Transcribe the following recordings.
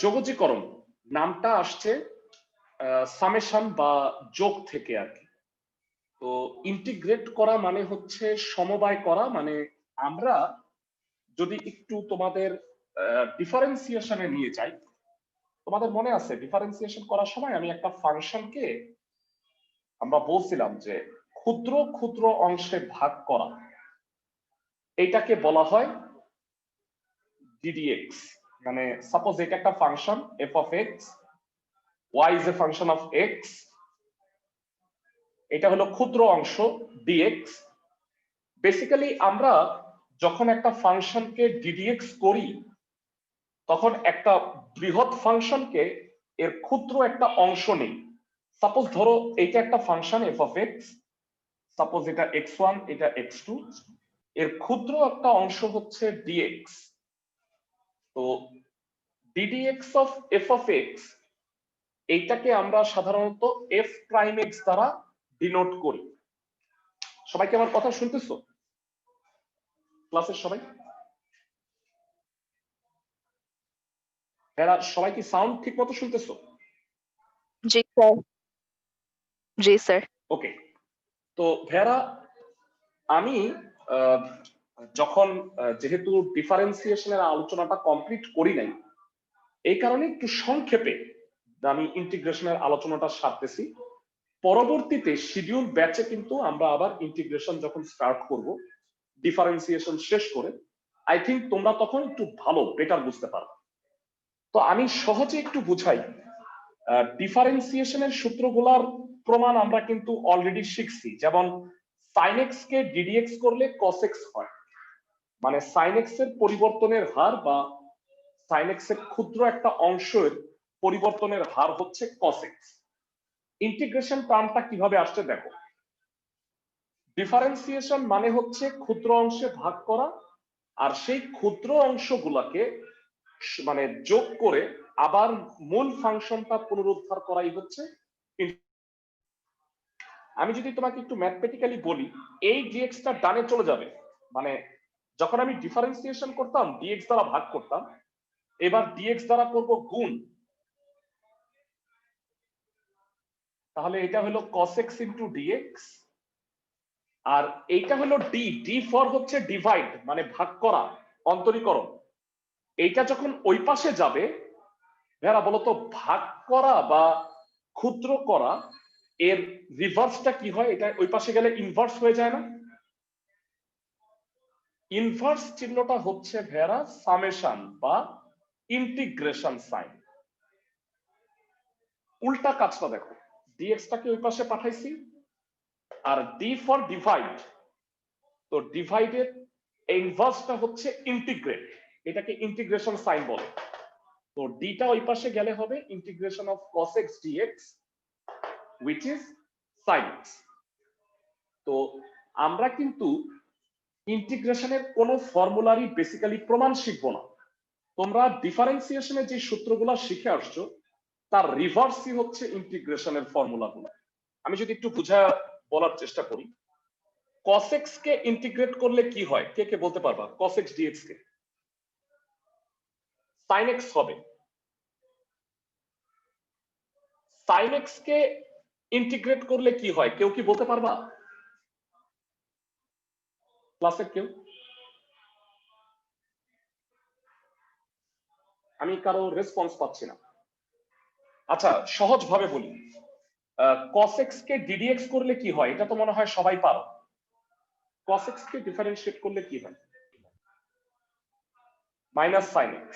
যোগজীকরণ নামটা আসছে সামেশন বা যোগ থেকে আর কি। তো ইন্টিগ্রেট করা মানে হচ্ছে সমবায় করা, মানে আমরা যদি একটু তোমাদের ডিফারেন্সিয়েশনে নিয়ে যাই, তোমাদের মনে আছে ডিফারেন্সিয়েশন করার সময় আমি একটা ফাংশনকে আমরা বলছিলাম যে ক্ষুদ্র ক্ষুদ্র অংশে ভাগ করা, এইটাকে বলা হয় ddx। মানে সাপোজ এটা একটা function f of x, y is a function of x, এটা হলো ক্ষুদ্র অংশ dx। বেসিক্যালি আমরা যখন একটা ফাংশনকে ddx করি তখন একটা বৃহৎ ফাংশনকে এর ক্ষুদ্র একটা অংশ নেই। সাপোজ ধরো এইটা একটা function f of x, suppose এটা x1 এটা x2, এর ক্ষুদ্র একটা অংশ হচ্ছে dx। তো ddx of f of x এইটাকে আমরা সাধারণত f প্রাইম x দ্বারা ডিনোট করি। সবাইকে আমার কথা শুনতেছো ক্লাসের সবাই? এরা সবাই কি সাউন্ড ঠিক মতো শুনতেছো? জি স্যার। জি স্যার। ওকে। তো ভেরা আমি যখন যেহেতু ডিফারেন্সিয়েশনের আলোচনাটা কমপ্লিট করি নাই, এই কারণে একটু সংক্ষেপে আমি ইন্টিগ্রেশনের আলোচনাটা সারতেছি। পরবর্তীতে শিডিউল ব্যাচে কিন্তু আমরা আবার ইন্টিগ্রেশন যখন স্টার্ট করব ডিফারেন্সিয়েশন শেষ করে, আই থিংক তোমরা তখন একটু ভালো বেটার বুঝতে পারবে। তো আমি সহজে একটু বুঝাই। ডিফারেন্সিয়েশনের সূত্রগুলার প্রমাণ আমরা কিন্তু অলরেডি শিখছি, যেমন sin x কে ddx করলে cos x হয়, মানে sin x এর পরিবর্তনের হার বা sin x এর ক্ষুদ্র একটা অংশের পরিবর্তনের হার হচ্ছে cos x। ইন্টিগ্রেশন টার্মটা কিভাবে আসছে দেখো, ডিফারেন্সিয়েশন মানে হচ্ছে ক্ষুদ্র অংশে ভাগ করা, আর সেই ক্ষুদ্র অংশগুলোকে মানে যোগ করে আবার মূল ফাংশনটা পুনরুদ্ধার করাই হচ্ছে। আমি যদি তোমাকে একটু ম্যাথমেটিক্যালি বলি, এই dx টা ডানে চলে যাবে, মানে যখন আমি ডিফারেন্সিয়েশন করতাম dx দ্বারা ভাগ করতাম, এবার dx দ্বারা করব গুণ, তাহলে এটা হলো cos x into dx, আর এইটা হলো d ফর হচ্ছে ডিভাইড মানে ভাগ করা, অন্তরীকরণ। এইটা যখন ওই পাশে যাবে, যারা বলতো ভাগ করা বা ক্ষুদ্র করা এর রিভার্সটা কি হয়? এটা ওই পাশে গেলে ইনভার্স হয়ে যায় না? ইনভার্স চিহ্নটা হচ্ছে ভেরা সামেশন বা ইন্টিগ্রেশন সাইন। উল্টা কাজটা দেখো, dx টাকে ওই পাশে পাঠাইছি, আর d ফর ডিভাইড, তো ডিভাইডের ইনভার্সটা হচ্ছে ইন্টিগ্রেট, এটাকে ইন্টিগ্রেশন সাইন বলে। তো ডিটা ওই পাশে গেলে হবে integration of cos x dx which is sin x। তো আমরা কিন্তু ইন্টিগ্রেশনের কোনো ফর্মুলারই বেসিক্যালি প্রমাণ শিখবো না। তোমরা ডিফারেন্সিয়েশনের যে সূত্রগুলো শিখে আসছো তার রিভার্সই হচ্ছে ইন্টিগ্রেশনের ফর্মুলাগুলো। আমি যদি একটু বুঝা বলার চেষ্টা করি, cos x কে ইন্টিগ্রেট করলে কি হয়, কে কে বলতে পারবা? cos x dx কে sin x হবে। sin x কে ইন্টিগ্রেট করলে কি হয়, কেউ কি বলতে পারবা ক্লাসের কেউ? আমি কারো রেসপন্স পাচ্ছি না। আচ্ছা সহজ ভাবে বলি, cos x কে ddx করলে কি হয়, এটা তো মনে হয় সবাই পারো। cos x কে ডিফারেন্সিয়েট করলে কি হয়? Minus sin x।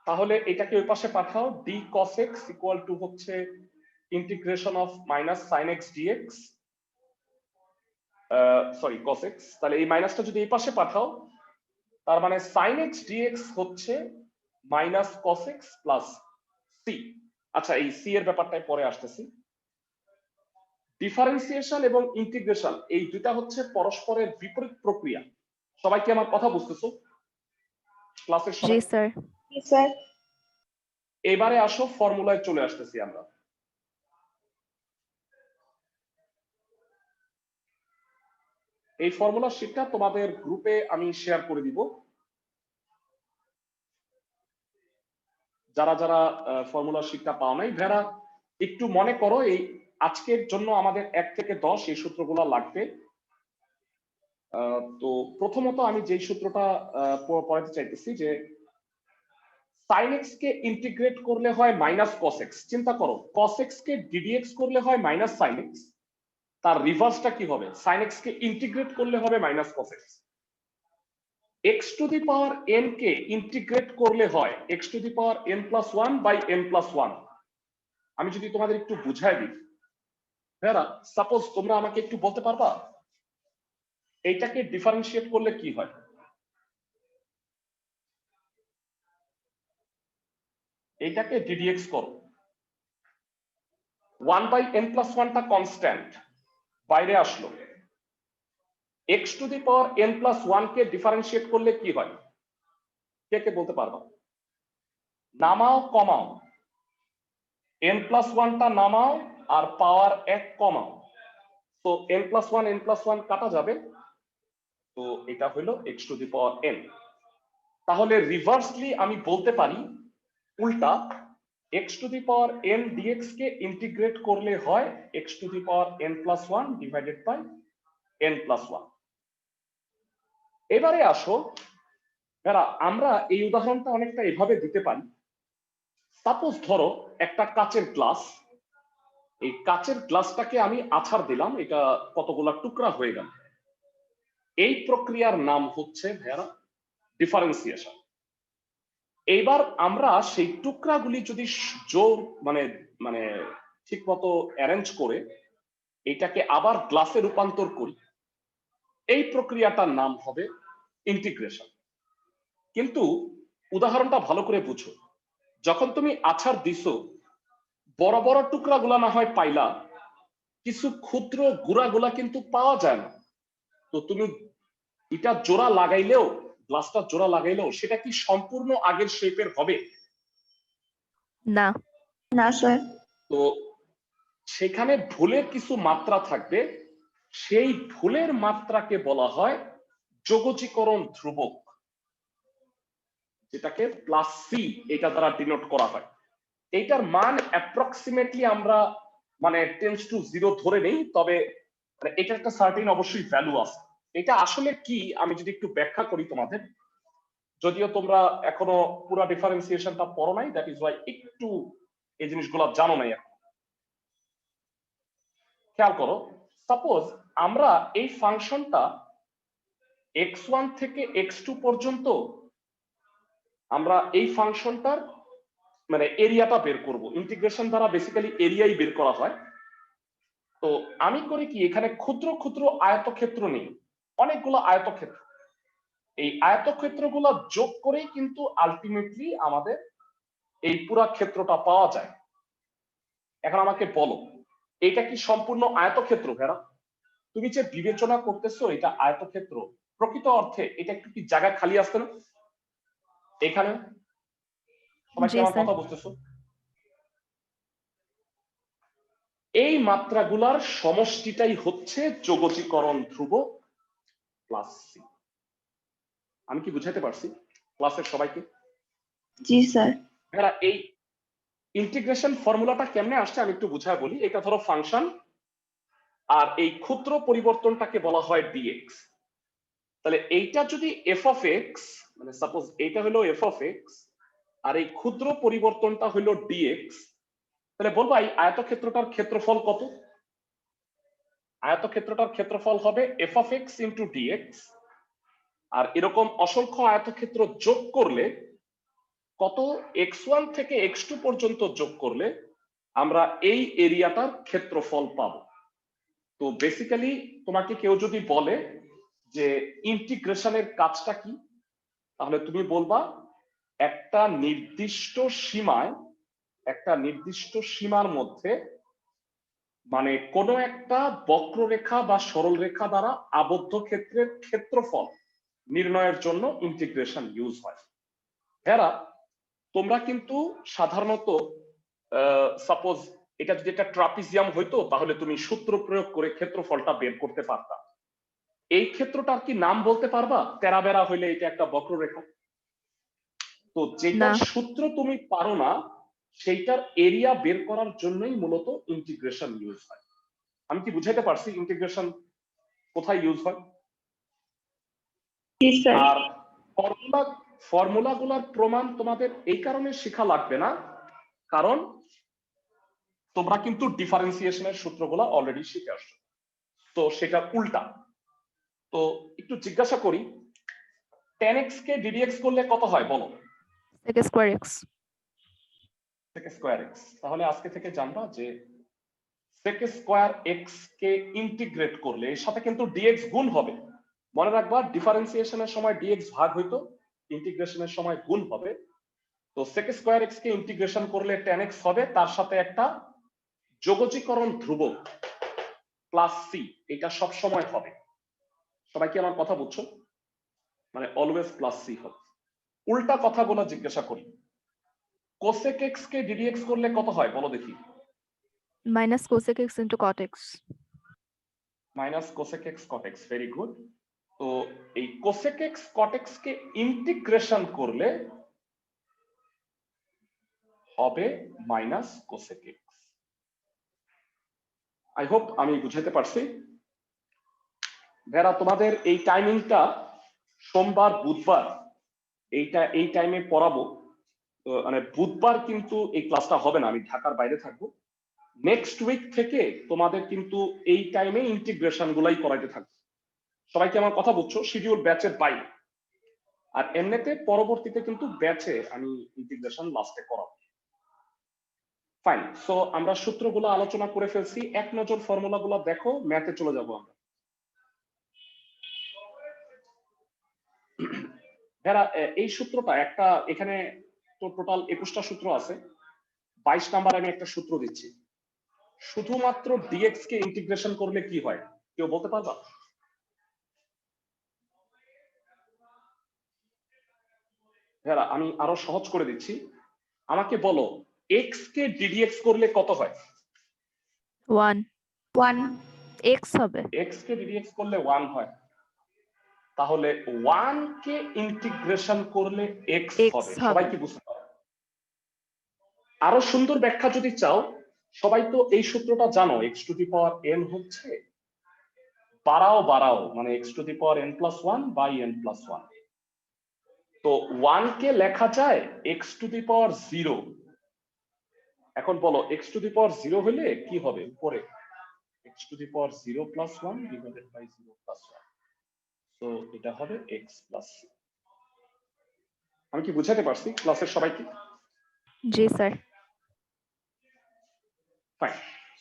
তাহলে এটাকে ওই পাশে পাঠাও, d cos x equal to হচ্ছে integration of minus sin x dx, sorry cos x। তাহলে এই মাইনাসটা যদি এই পাশে পাঠাও, তার মানে sin x dx হচ্ছে minus cos x plus c। আচ্ছা এই c এর ব্যাপারটাই পরে আসতেছি। ডিফারেন্সিয়েশন এবং ইন্টিগ্রেশন এই দুটা হচ্ছে পরস্পরের বিপরীত প্রক্রিয়া। সবাই কি আমার কথা বুঝতেছো ক্লাসের জি সবাই? স্যার। জি স্যার। এবারে আসো ফর্মুলায় চলে আসতেছি আমরা। এই ফর্মুলা শিটটা তোমাদের গ্রুপে আমি শেয়ার করে দিব। যারা যারা ফর্মুলা শিক্ষা পাও নাই, ভেরা একটু মনে করো, এই আজকের জন্য আমাদের 1 থেকে 10 এই সূত্রগুলো লাগবে। তো প্রথমত আমি যেই সূত্রটা পড়াতে চাইতেছি যে sin x কে ইন্টিগ্রেট করলে হয় মাইনাস cos x। চিন্তা করো, cos x কে ddx করলে হয় মাইনাস sin x, তার রিভার্সটা কি হবে? sin x কে ইন্টিগ্রেট করলে হবে minus cos x। x to the power n কে ইন্টিগ্রেট করলে হয় x to the power n plus 1 by n plus 1। আমি যদি তোমাদের একটু বুঝাই দিই, ভেরা সাপোজ তোমরা আমাকে একটু বলতে পারবা এইটাকে ডিফারেন্সিয়েট করলে কি হয়? এইটাকে ddx করো, 1 বাই n প্লাস 1 টা কনস্ট্যান্ট বাইরে আসলো, x to the power n plus 1 K differentiate করলে কি হয়? কে কে বলতে পারবা? নামাও কমাও, n প্লাস 1 টা নামাও আর পাওয়ার 1 কমাও, তো n প্লাস 1 কাটা যাবে, তো এটা হলো x to the power n। তাহলে রিভার্সলি আমি বলতে পারি উল্টা, x to the power n dx কে ইন্টিগ্রেট করলে হয় x to the power n plus 1 divided by n plus 1। এবারে আসো, এরা আমরা এই উদাহরণটা অনেকটা এভাবে দিতে পারি। সাপোজ ধরো একটা কাচের গ্লাস, এই কাচের গ্লাসটাকে আমি আছাড় দিলাম, এটা কতগুলা টুকরা হয়ে গেল। এই প্রক্রিয়ার নাম হচ্ছে ভেরা ডিফারেন্সিয়েশন। এইবার আমরা সেই টুকরাগুলি যদি জোর মানে মানে ঠিক মতো অ্যারেঞ্জ করে এটাকে আবার গ্লাসে রূপান্তর করি, এই প্রক্রিয়াটার নাম হবে ইন্টিগ্রেশন। কিন্তু উদাহরণটা ভালো করে বুঝো, যখন তুমি আছাড় দিছো, বড় বড় টুকরাগুলা না হয় পাইলা, কিছু ক্ষুদ্র গুড়াগুলা কিন্তু পাওয়া যায় না। তো তুমি এটা জোড়া লাগাইলেও, গ্লাসটা জোড়া লাগাইলেও সেটা কি সম্পূর্ণ আগের শেপের হবে? না। না স্যার। তো সেখানে ভুলের কিছু মাত্রা থাকবে, সেই ভুলের মাত্রাকে বলা হয় যোগজীকরণ ধ্রুবক, যেটাকে প্লাস সি এটা দ্বারা ডিনোট করা হয়। এইটার মান অ্যাপ্রক্সিমেটলি আমরা মানে টেন্স টু 0 ধরে নেই, তবে এটা একটা সার্টেন অবশ্যই ভ্যালু আছে। এটা আসলে কি আমি যদি একটু ব্যাখ্যা করি তোমাদের, যদিও তোমরা এখনো পুরো ডিফারেন্সিয়েশনটা পড়ো নাই, দ্যাট ইজ ওয়াই একটু এই জিনিসগুলো জানো নাই এখন। খেয়াল করো, সাপোজ আমরা এই ফাংশনটা x1 থেকে x2 পর্যন্ত আমরা এই ফাংশনটার মানে এরিয়াটা বের করব। ইন্টিগ্রেশন দ্বারা বেসিক্যালি এরিয়াই বের করা হয়। তো আমি করি কি, এখানে ক্ষুদ্র ক্ষুদ্র আয়তক্ষেত্র নেই, অনেকগুলো আয়তক্ষেত্র, এই আয়তক্ষেত্রগুলো যোগ করেই কিন্তু আলটিমেটলি আমাদের এই পুরা ক্ষেত্রটা পাওয়া যায়। এখন আমাকে বলো, এটা কি সম্পূর্ণ আয়তক্ষেত্র? ভেরা তুমি যে বিবেচনা করতেছো এটা আয়তক্ষেত্র, প্রকৃত অর্থে এটা একটু কি জায়গা খালি আসছে না এখানে? সবাই কি জি আমার স্যার। কথা বুঝতেছো? এই মাত্রাগুলার সমষ্টিটাই হচ্ছে যোগজীকরণ ধ্রুবক প্লাস সি। আমি কি বুঝাইতে পারছি ক্লাসের সবাইকে? জি স্যার। এরা এই ইন্টিগ্রেশন ফর্মুলাটা কেমনে আসছে আমি একটু বুঝায় বলি। এটা ধরো ফাংশন, আর এই ক্ষুদ্র পরিবর্তনটাকে বলা হয় dx। তাহলে এইটা যদি f of x, মানে সাপোজ এইটা হলো f of x আর এই ক্ষুদ্র পরিবর্তনটা হলো dx, তাহলে বলবো এই আয়তক্ষেত্রটার ক্ষেত্রফল কত? আয়তক্ষেত্রটার ক্ষেত্রফল হবে f of x into dx, আর এরকম অসংখ্য আয়তক্ষেত্র যোগ করলে কত, x1 থেকে x2 পর্যন্ত যোগ করলে আমরা এই এরিয়াটার ক্ষেত্রফল পাবো। তো বেসিক্যালি তোমাকে কেউ যদি বলে যে ইন্টিগ্রেশনের কাজটা কি, তাহলে তুমি বলবা একটা নির্দিষ্ট সীমায়, একটা নির্দিষ্ট সীমার মধ্যে মানে কোনো একটা বক্ররেখা বা সরলরেখা দ্বারা আবদ্ধ ক্ষেত্রের ক্ষেত্রফল নির্ণয়ের জন্য ইন্টিগ্রেশন ইউজ হয়। এরা তোমরা কিন্তু সাধারণত সাপোজ এটা যদি একটা ট্রাপিজিয়াম হইতো তাহলে তুমি সূত্র প্রয়োগ করে ক্ষেত্রফলটা বের করতে পারতা। এই ক্ষেত্রটার কি নাম বলতে পারবা? তেরা বেড়া হইলে এটা একটা বক্ররেখা। তো যেটার না। সূত্র তুমি পারো না সেইটার এরিয়া বের করার জন্যই মূলত ইন্টিগ্রেশন ইউজ হয়। আমি কি বুঝাইতে পারছি ইন্টিগ্রেশন কোথায় ইউজ হয়? জি স্যার। আর ফর্মুলাগুলোর প্রমাণ তোমাদের এই কারণে শেখা লাগবে না, কারণ তোমরা কিন্তু ডিফারেন্সিয়েশনের সূত্রগুলো অলরেডি শিখে আসছো, তো সেটা উল্টা। তো একটু জিজ্ঞাসা করি, 10x কে ddx করলে কত হয় বলো? sec square x। sec square x। তাহলে আজকে থেকে জানবা যে sec স্কয়ার x কে ইন্টিগ্রেট করলে এর সাথে কিন্তু dx গুণ হবে। মনে রাখবা ডিফারেন্সিয়েশনের সময় dx ভাগ হইতো, ইন্টিগ্রেশনের সময় গুণ হবে। তো sec স্কয়ার x কে ইন্টিগ্রেশন করলে 10x হবে, তার সাথে একটা যোগজীকরণ ধ্রুবক প্লাস c, এটা সব সময় হবে। সবাই কি আমার কথা বুঝছো? মানে অলওয়েজ প্লাস c হবে। উল্টা কথাগুলো জিজ্ঞাসা করি, cosec x কে ddx করলে কত হয় বলো দেখি? Minus cosec x into cot x। Minus cosec x cot x, very good. তো এই cosec x cot x কে ইন্টিগ্রেশন করলে হবে minus cosec x। I hope আমি বুঝাতে পারছি। ভেরা, তোমাদের এই টাইমিংটা সোমবার বুধবার এই টাইমে পড়াবো। মানে বুধবার কিন্তু এই ক্লাসটা হবে না, আমি ঢাকার বাইরে থাকবো। নেক্সট উইক থেকে তোমাদের কিন্তু এই টাইমে ইন্টিগ্রেশন গুলাই করাইতে থাকবে। সবাই কি আমার কথা বুঝছো? শিডিউল ব্যাচের বাইরে। আর এমনিতে পরবর্তীতে কিন্তু ব্যাচে আমি ইন্টিগ্রেশন লাস্টে করাবো। ফাইন, সো আমরা সূত্রগুলো আলোচনা করে ফেলছি, এক নজর ফর্মুলাগুলো দেখো, ম্যাথে চলে যাব আমরা। ভেরা, এই সূত্রটা একটা, এখানে তো টোটাল 21টা সূত্র আছে, 22 নাম্বার আমি একটা সূত্র দিচ্ছি। শুধুমাত্র dx কে ইন্টিগ্রেশন করলে কি হয় কেউ বলতে পারবা? ভেরা, আমি আরো সহজ করে দিচ্ছি, আমাকে বলো x কে ddx করলে কত হয়? 1 1 x হবে। x কে ddx করলে 1 হয়, তাহলে 1 কে ইন্টিগ্রেশন করলে x x হবে। হবে। সবাই কি বুঝতে পারো? আরো সুন্দর ব্যাখ্যা যদি চাও, সবাই তো এই সূত্রটা জানো, x to the power n হচ্ছে বাড়াও মানে x to the power n+1 by n+1। তো 1 কে লেখা যায় x টু দি পাওয়ার 0। এখন বলো x টু দি পাওয়ার 0 হলে কি হবে উপরে? x to the power 0 plus 1 divided by 0 plus 1, তো এটা হবে x প্লাস c। আমি কি বুঝাতে পারছি ক্লাসের সবাইকে? জি স্যার। ফাইন,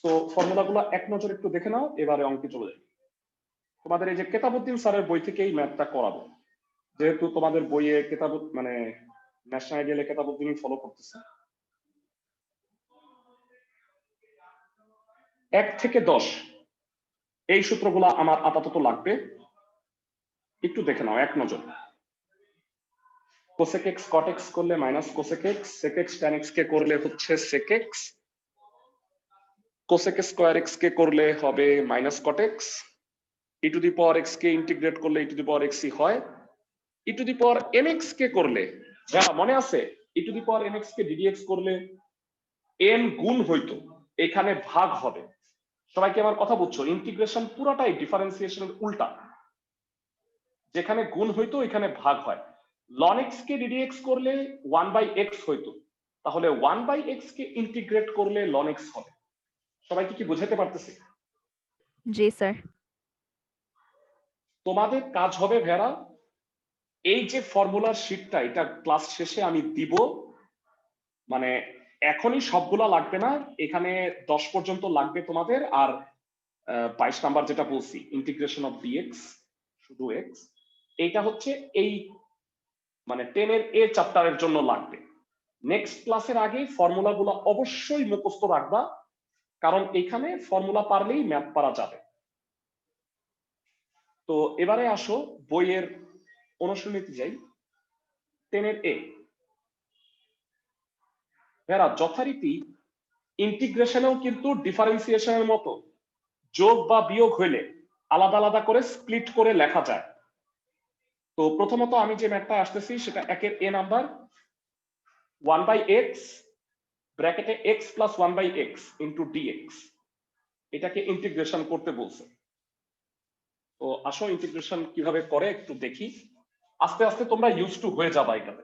তো ফর্মুলাগুলো এক নজর একটু দেখে নাও, এবারে অঙ্কে চলে যাই। তোমাদের এই যে কেতাবউদ্দিন স্যারের বই থেকে এই ম্যাথটা করাবো, যেহেতু তোমাদের বইয়ে মানে ন্যাশনাল আইডিয়ালে কেতাবউদ্দিনই ফলো করতেছে। 1 থেকে 10 এই সূত্রগুলো আমার আপাতত লাগবে, একটু দেখে নাও এক নজর। cosec x cot x করলে minus cosec x, sec x tan x কে করলে হচ্ছে sec x, cosec square x কে করলে হবে minus cot x, e two the power x K integrate করলে e two the power x হয়, e two the power mx কে করলে, যা মনে আছে e two the power mx K ddx করলে n গুণ হইতো, এখানে ভাগ হবে। সবাই কি আমার কথা বুঝছো? ইন্টিগ্রেশন পুরোটাই ডিফারেন্সিয়েশনের উল্টা, যেখানে গুণ হইতো এখানে ভাগ হয়। ln x কে ddx করলে 1/x হইতো, তাহলে 1/x কে ইন্টিগ্রেট করলে ln x হবে। সবাই কি বুঝাতে পারতেছে? জি স্যার। তোমাদের কাজ হবে ভেরা, এই যে ফর্মুলার শীটটা এটা ক্লাস শেষে আমি দিব, মানে এখনই সবগুলা লাগবে না, এখানে 10 পর্যন্ত লাগবে তোমাদের। আর 22 নাম্বার যেটা বলছি ইন্টিগ্রেশন অফ dx শুধু x, এইটা হচ্ছে এই মানে 10 এর এ চ্যাপ্টারের জন্য লাগবে। নেক্সট ক্লাসের আগে ফর্মুলাগুলো অবশ্যই মুখস্থ রাখবা, কারণ এখানে ফর্মুলা পারলেই ম্যাথ পারা যাবে। তো এবারে আসো বইয়ের অনুশীলনীতে যাই। 10 এর এ ভেরা, যথারীতি ইন্টিগ্রেশনেও কিন্তু ডিফারেন্সিয়েশনের মতো যোগ বা বিয়োগ হইলে আলাদা আলাদা করে স্প্লিট করে লেখা যায়। তো প্রথমত আমি যে ম্যাথটা আসতেছি সেটা 1 এর এ নাম্বার, 1 বাই এক্স ব্র্যাকেটে x plus 1 by x into dx, এটাকে ইন্টিগ্রেশন করতে বলছে। তো আসো ইন্টিগ্রেশন কিভাবে করে একটু দেখি, আস্তে আস্তে তোমরা ইউজ টু হয়ে যাবা এটাতে।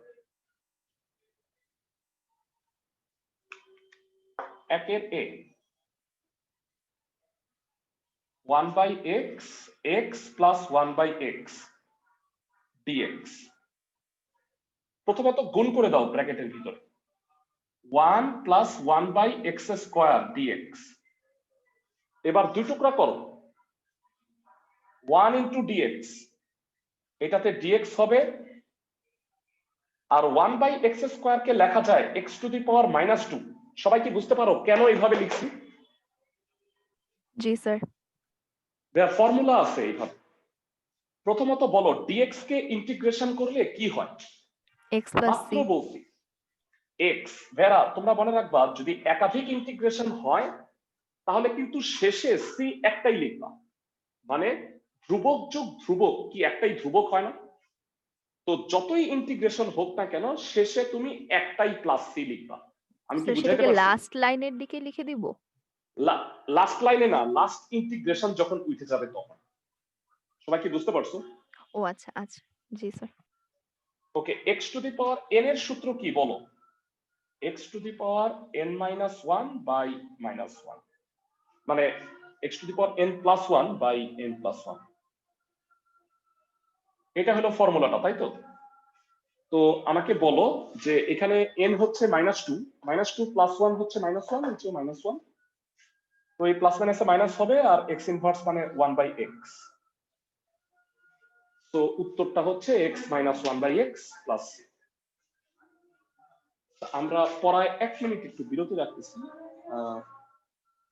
একের এ 1 by x x plus 1 by x dx. প্রথমত গুণ করে দাও ব্র্যাকেটের ভিতরে 1 plus 1 by x square dx. এবার দুই টুকরা করো 1 ইন্টু ডিএক্স, এটাতে ডিএক্স হবে, আর 1 বাই এক্স স্কোয়ার কে লেখা যায় এক্স টু দি পাওয়ার -2। সবাই কি বুঝতে পারো কেন এইভাবে লিখছি? জি স্যার। দেয়ার ফর্মুলা আছে এইভাবে। প্রথমত বলো ডিএক্স কে ইন্টিগ্রেশন করলে কি হয়? এক্স প্লাস মাত্র সি। বলছি এক্স। ভেরা তোমরা মনে রাখবা যদি একাধিক ইন্টিগ্রেশন হয় তাহলে কিন্তু শেষে সি একটাই লিখবা, মানে ধ্রুবক যোগ ধ্রুবক কি একটাই ধ্রুবক হয় না? তো যতই ইন্টিগ্রেশন হোক না কেন শেষে তুমি একটাই প্লাস সি লিখবা। আমি কি স্যার বুঝাইতে সেটাকে পারছি? লাস্ট লাইনের দিকে লিখে দিব? লাস্ট লাইনে না, লাস্ট ইন্টিগ্রেশন যখন উঠে যাবে তখন। সবাই কি বুঝতে পারছো? ও আচ্ছা আচ্ছা, জি sir. Okay, x to the power n এর সূত্র কি বলো? X to the power n minus one by minus one, মানে x to the power n plus one by n plus one. এটা হলো ফর্মুলাটা, তাই তো? তো আমাকে বলো যে এখানে এন হচ্ছে -2 প্লাস ওয়ান হচ্ছে -1, নিচে -1। তো এই প্লাস মাইনাসে মাইনাস হবে, আর এক্স ইনভার্স মানে 1 বাই এক্স। তো উত্তরটা হচ্ছে x minus 1 by x plus. আমরা পড়ায় 1 মিনিট একটু বিরতি রাখতেছি।